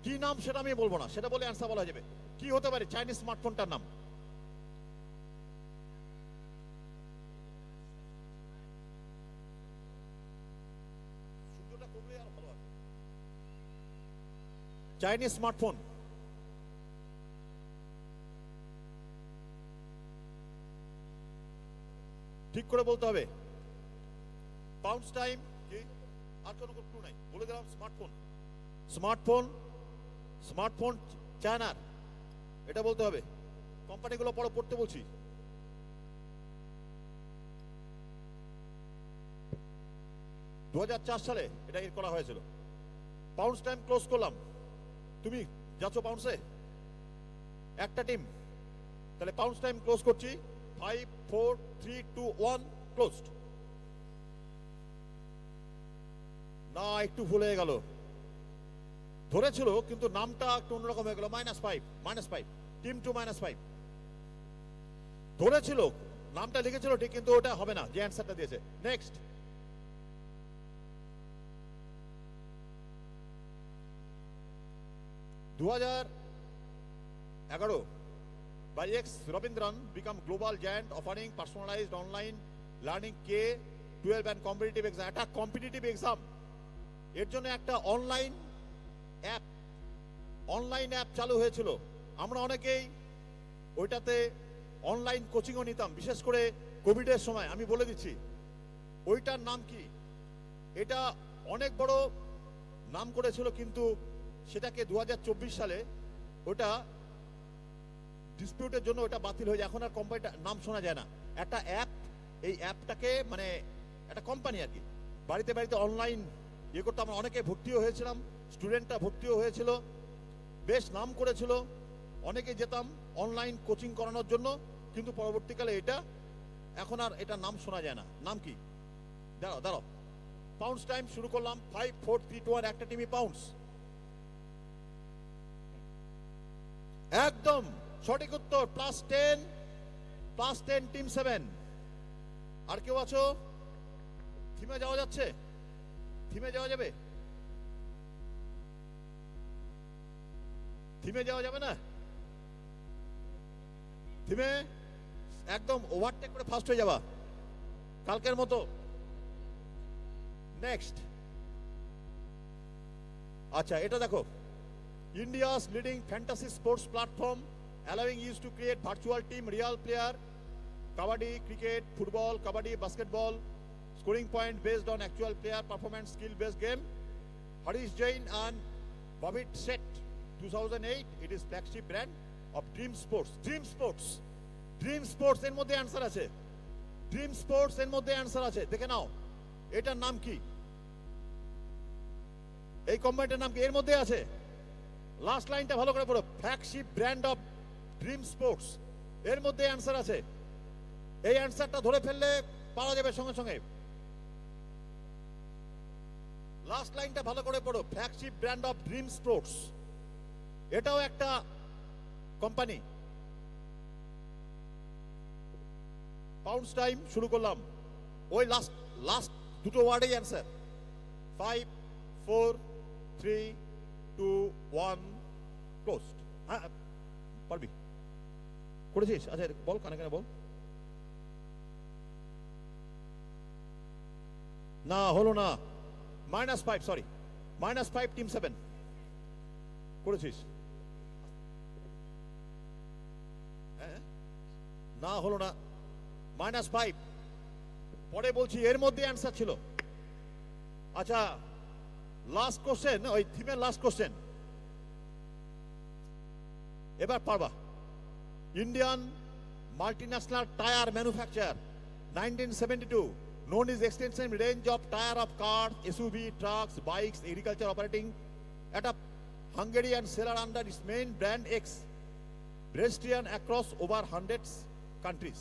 কি নাম সেটা আমি বলবো না, সেটা বলে অ্যান্সার বলা যাবে। কি হতে পারে চাইনিজ স্মার্টফোনটার নাম? চাইনিজ স্মার্টফোন, ঠিক করে বলতে হবে। পাউন্ডস টাইম কি? আর কোনো ক্লু নাই, বলে দিলাম। স্মার্টফোন চায়নার, এটা বলতে হবে। কোম্পানিগুলো পড়তে বলছি। দু 2004 সালে এটা করা হয়েছিল। পাউন্ডস টাইম ক্লোজ করলাম। তুমি যাচ্ছ পাউন্ডসে? একটা টিম, তাহলে পাউন্ডস টাইম ক্লোজ করছি। 5, 4, 3, 2, 1 ক্লোজড। না, একটু ভুলে গেল, ধরেছিল কিন্তু নামটা একটু অন্যরকম হয়ে গেল। -5, টিম 2 -5 ধরেছিল, নামটা লিখেছিল ঠিক, কিন্তু ওটা হবে না যে অ্যান্সারটা দিয়েছে। Next, (2011) by X Rabindran become global giant offering personalized online learning K-12 and competitive exam. একটা কম্পিটিটিভ এক্সাম, এর জন্য একটা অনলাইন অ্যাপ চালু হয়েছিল। আমরা অনেকেই ওইটাতে অনলাইন কোচিংও নিতাম, বিশেষ করে কোভিডের সময়। আমি বলে দিচ্ছি ওইটার নাম কি। এটা অনেক বড় নাম করেছিল, কিন্তু সেটাকে 2024 সালে ওটা ডিসপিউটের জন্য ওটা বাতিল হয়ে যায়। এখন আর কোম্পানিটার নাম শোনা যায় না। একটা অ্যাপ, এই অ্যাপটাকে মানে একটা কোম্পানি আর কি, বাড়িতে বাড়িতে অনলাইন ইয়ে করতে আমরা অনেকে ভর্তিও হয়েছিলাম, স্টুডেন্টরা ভর্তিও হয়েছিল, বেশ নাম করেছিল, অনেকে যেতাম অনলাইন কোচিং করানোর জন্য। কিন্তু পরবর্তীকালে এটা এখন আর এটা নাম শোনা যায় না। নাম কি? দাঁড়াও দাঁড়াও, পাউন্ডস টাইম শুরু করলাম। 5 4 3 2 1, একটা টিমই পাউন্ডস। একদম সঠিক উত্তর, +10 টিম 7। আর কেউ আছো? থিমে যাওয়া যাচ্ছে? থিমে যাওয়া যাবে? থিমে যাওয়া যাবে না? থিমে একদম ওভারটেক করে ফার্স্ট হয়ে যাবা কালকের মতো। নেক্সট, আচ্ছা এটা দেখো, India's leading fantasy sports platform allowing you to create virtual team, real player, kabaddi, cricket, football, kabaddi, basketball, scoring point based on actual player performance, skill based game. Harish Jain and Bobit Set 2008. It is flagship brand of Dream Sports. Dream Sports এর মধ্যে answer আছে। Dream Sports এর মধ্যে answer আছে, দেখে নাও। এটার নাম কি? এই কোম্পানিটার নাম কি? এর মধ্যে আছে। লাস্ট লাইনটা ভালো করে পড়ো, flagship brand of dream sports, এর মধ্যে অ্যান্সার আছে। এই অ্যান্সারটা ধরে ফেললে পাওয়া যাবে সঙ্গে সঙ্গে। লাস্ট লাইনটা ভালো করে পড়ো, flagship brand of dream sports, এটাও একটা কোম্পানি। পাউন্ডস টাইম শুরু করলাম। ওই লাস্ট দুটো ওয়ার্ডেই অ্যান্সার। 5 4 3 2 1 ক্লোজড। হ্যাঁ পারবি, করেছিস? আচ্ছা বল, কানে কানে বল। না হলো না, -5, সরি, -5 টিম 7 করেছিস। হ্যাঁ না হলো না, -5। পরে বলছি এর মধ্যে অ্যান্সার ছিল। আচ্ছা লাস্ট কোশ্চেন, ওই থিমের লাস্ট কোশ্চেন, এবার পারবা। Indian multinational tyre manufacture 1972 known as extensive range of tire of cars, SUV, trucks, bikes, agriculture operating at a Hungarian seller under its main brand X, Brestrian across over hundreds countries.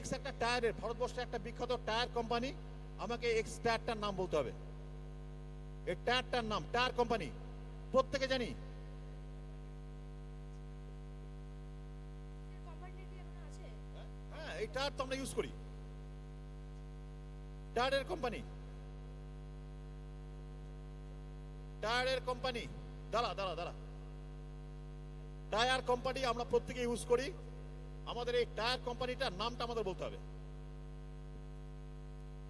X একটা টায়ারের, ভারতবর্ষে একটা বিখ্যাত tyre company. আমাকে X টায়ারটার নাম বলতে হবে। এই টায়ারটার নাম, টায়ার কোম্পানি প্রত্যেকে জানি। হ্যাঁ এই টায়ার তো আমরা ইউজ করি, টায়ারের কোম্পানি, টায়ারের কোম্পানি। দাঁড়া, টায়ার কোম্পানি আমরা প্রত্যেকে ইউজ করি। আমাদের এই টায়ার কোম্পানিটার নামটা আমাদের বলতে হবে।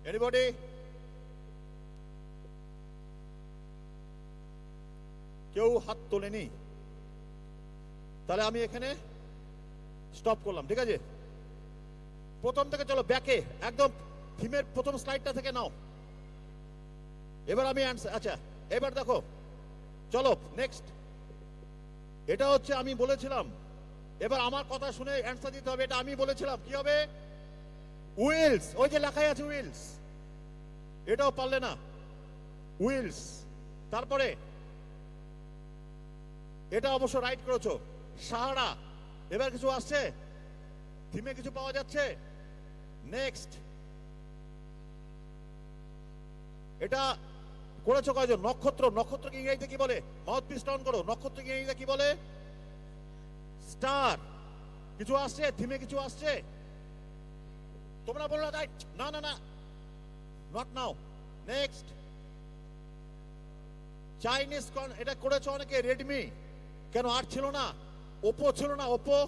এনিবডি? কেউ হাত তোলেনি? তাহলে আমি এখানে স্টপ করলাম, ঠিক আছে? প্রথম থেকে চলো ব্যাকে, একদম থিমের প্রথম স্লাইডটা থেকে নাও। এবার আমি আচ্ছা এবার দেখো, চলো নেক্সট। এটা হচ্ছে আমি বলেছিলাম, এবার আমার কথা শুনে অ্যান্সার দিতে হবে। এটা আমি বলেছিলাম, কি হবে? হুইলস, ওই যে লেখাই আছে হুইলস, এটাও পারলে না। হুইলস, তারপরে এটা অবশ্য রাইট করেছো, সাহারা। এবার কিছু আসছে থিমে, কিছু পাওয়া যাচ্ছে। নেক্সট, এটা করেছো কয়জন? নক্ষত্র। নক্ষত্রকে ইংরেজিতে কি বলে? মাউথপিস টাউন করো। নক্ষত্রকে ইংরেজিতে কি বলে? স্টার। কিছু আসছে থিমে, কিছু আসছে। তোমরা বলো না, না না না, নট নাও। নেক্সট, চাইনিজ, এটা করেছো অনেকে। রেডমি, কেন আর ছিল না? ওপো ছিল না? ওপো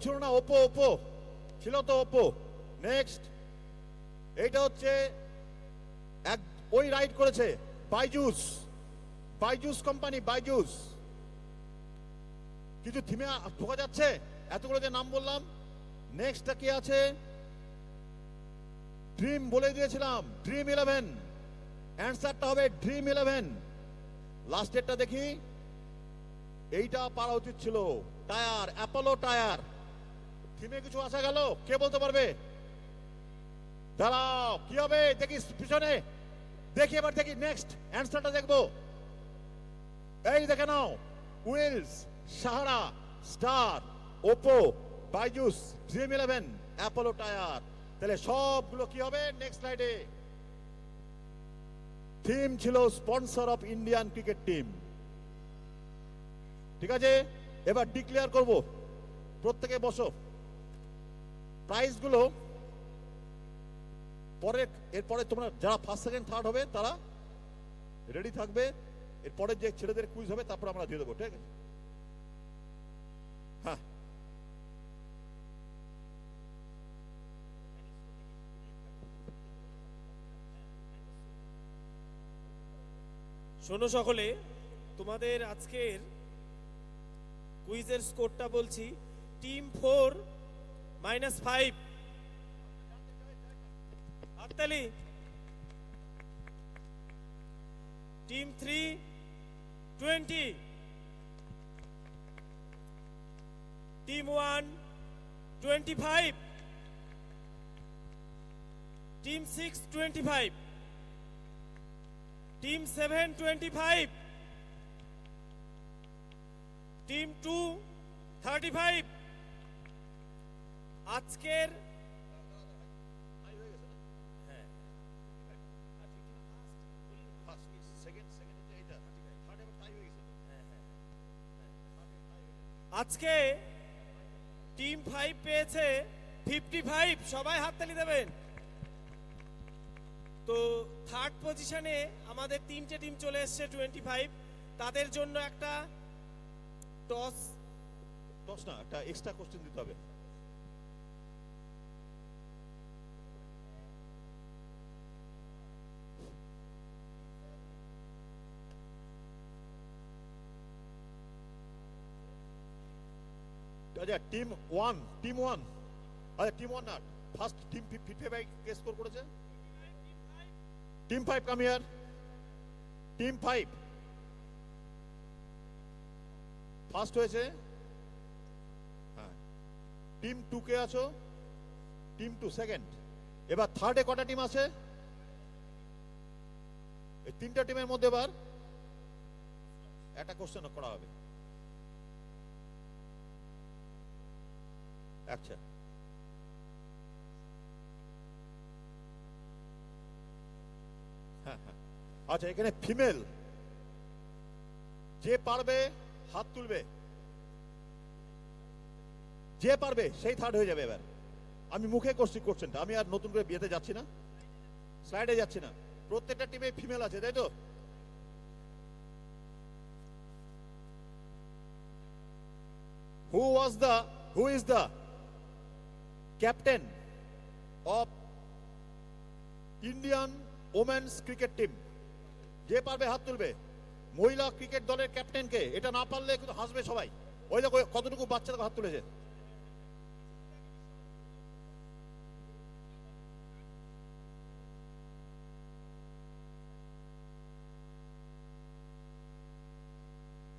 ছিল না? ওপো ছিল তো, ওপো। নেক্সট, এইটা হচ্ছে ওই রাইট করেছে বাইজুস কোম্পানি, বাইজুস। কিছু থিমে ঢোকা যাচ্ছে? এতগুলো যে নাম বললাম, নেক্সটটা কি আছে? ড্রিম বলে দিয়েছিলাম, ড্রিম 11। অ্যান্সারটা হবে ড্রিম 11। লাস্টেরটা দেখি, এইটা পারা উচিত ছিল, টায়ার, অ্যাপোলো টায়ার। থিমে কিছু আসা গেল, কে বলতে পারবে? দাঁড়াও, কি হবে দেখি পিছনে, দেখি এবার, দেখি নেক্সট অ্যান্সারটা দেখবো। এই দেখে নাও, Wills, Sahara, Star, Oppo, Byju's, Dream 11, Apollo Tyres. তাহলে সবগুলো কি হবে নেক্সট স্লাইডে? থিম ছিল sponsor of Indian cricket team. ঠিক আছে, এবার ডিক্লেয়ার করব। প্রত্যেকে বসো। প্রাইজগুলো পরে, এরপরে তোমরা যারা ফার্স্ট সেকেন্ড থার্ড হবে তারা রেডি থাকবে। এরপরে যে ছেলেদের কুইজ হবে তারপর আমরা দিয়ে দেবো, ঠিক আছে? হ্যাঁ, শোনো সকলে, তোমাদের আজকের কুইজের স্কোরটা বলছি। টিম 4 -5, হাততালি। Team 3 20, team 1 25, team 6 25, team 7 25, team 2 35। আজকের আজকে টিম 5 পেয়েছে 55। সবাই হাততালি দেবেন। তো থার্ড পজিশনে আমাদের তিনটে টিম চলে এসেছে 25। তাদের জন্য একটা টস না, একটা এক্সট্রা কোশ্চেন দিতে হবে। আচ্ছা, টিম 1, আচ্ছা টিম 1 না, ফার্স্ট টিম 55 কে স্কোর করেছে। Team 5 come here. Team 5 first হয়েছে। হ্যাঁ, টিম 2 কে আছো? Team 2 second. এবার থার্ডে কটা টিম আছে? এই তিনটা টিমের মধ্যে এবার একটা কোশ্চেন করা হবে। আচ্ছা, হ্যাঁ হ্যাঁ, আচ্ছা এখানে ফিমেল যে পারবে হাত তুলবে, যে পারবে সেই থার্ড হয়ে যাবে। এবার আমি মুখে করছি কোশ্চেনটা, আমি আর নতুন করে বিয়েতে যাচ্ছি না, স্লাইডে যাচ্ছি না। প্রত্যেকটা টিমে ফিমেল আছে, তাই তো? Who is the captain of Indian women's cricket team? যে পারবে হাত তুলবে। মহিলা ক্রিকেট দলের ক্যাপ্টেন কে? এটা না পারলে কিন্তু হাসবে সবাই। ওই দেখো কতটুকু বাচ্চারা হাত তুলেছে।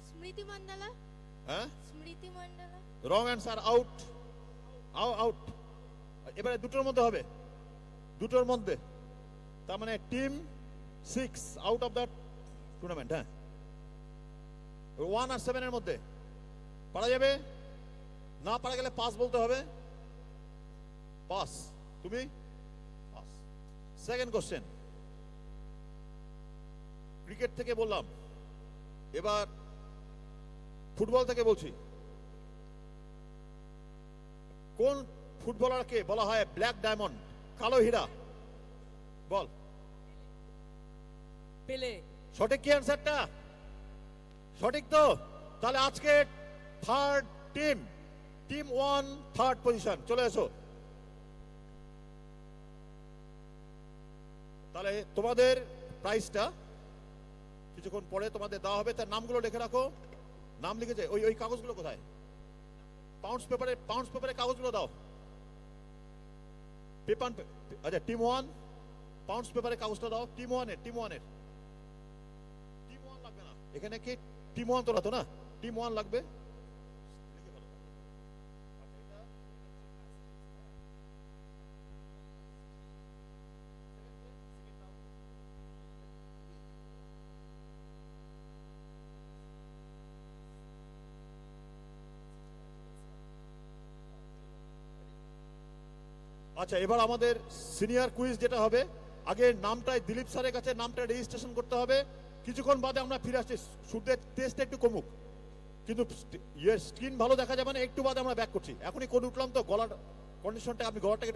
স্মৃতি মন্ডলা। হ্যাঁ, Smriti Mandhana. Wrong answer, out. Out. এবারে দুটোর মধ্যে হবে, দুটোর মধ্যে। তার মানে team 6 out of the tournament. হ্যাঁ, 1 আর 7 এর মধ্যে পারা যাবে? না পারা গেলে পাস বলতে হবে। পাস। তুমি পাস। সেকেন্ড কোশ্চেন, ক্রিকেট থেকে বললাম, এবার ফুটবল থেকে বলছি। কোন ফুটবলারকে বলা হয় ব্ল্যাক ডায়মন্ড, কালো হীরা? বল। পেলে। সঠিক কি অ্যান্সারটা? সঠিক তো? তাহলে আজকে third team, team 1 third position, চলে এসো। তাহলে তোমাদের প্রাইসটা কিছুক্ষণ পরে তোমাদের দেওয়া হবে, তার নামগুলো লিখে রাখো। নাম লিখেছে, ওই ওই কাগজগুলো কোথায়? পাউন্ডস পেপারে কাগজগুলো দাও। পেপার, আচ্ছা টিম 1 পাউন্ডস পেপারে কাগজটা দাও। টিম 1 লাগবে না এখানে, কি টিম 1 তোরা তো না, টিম 1 লাগবে। আচ্ছা, এবার আমাদের সিনিয়র কুইজ যেটা হবে, আগে নামটাই দিলীপ স্যারের কাছে নামটা রেজিস্ট্রেশন করতে হবে। কিছুক্ষণ বাদে আমরা ফিরে আসছি, সূর্যের তেজটা একটু কমুক, কিন্তু স্ক্রিন ভালো দেখা যাবে না, একটু বাদে আমরা ব্যাক করছি। এখনই কোড উঠলাম তো, গলার কন্ডিশনটা, আপনি গলাটাকে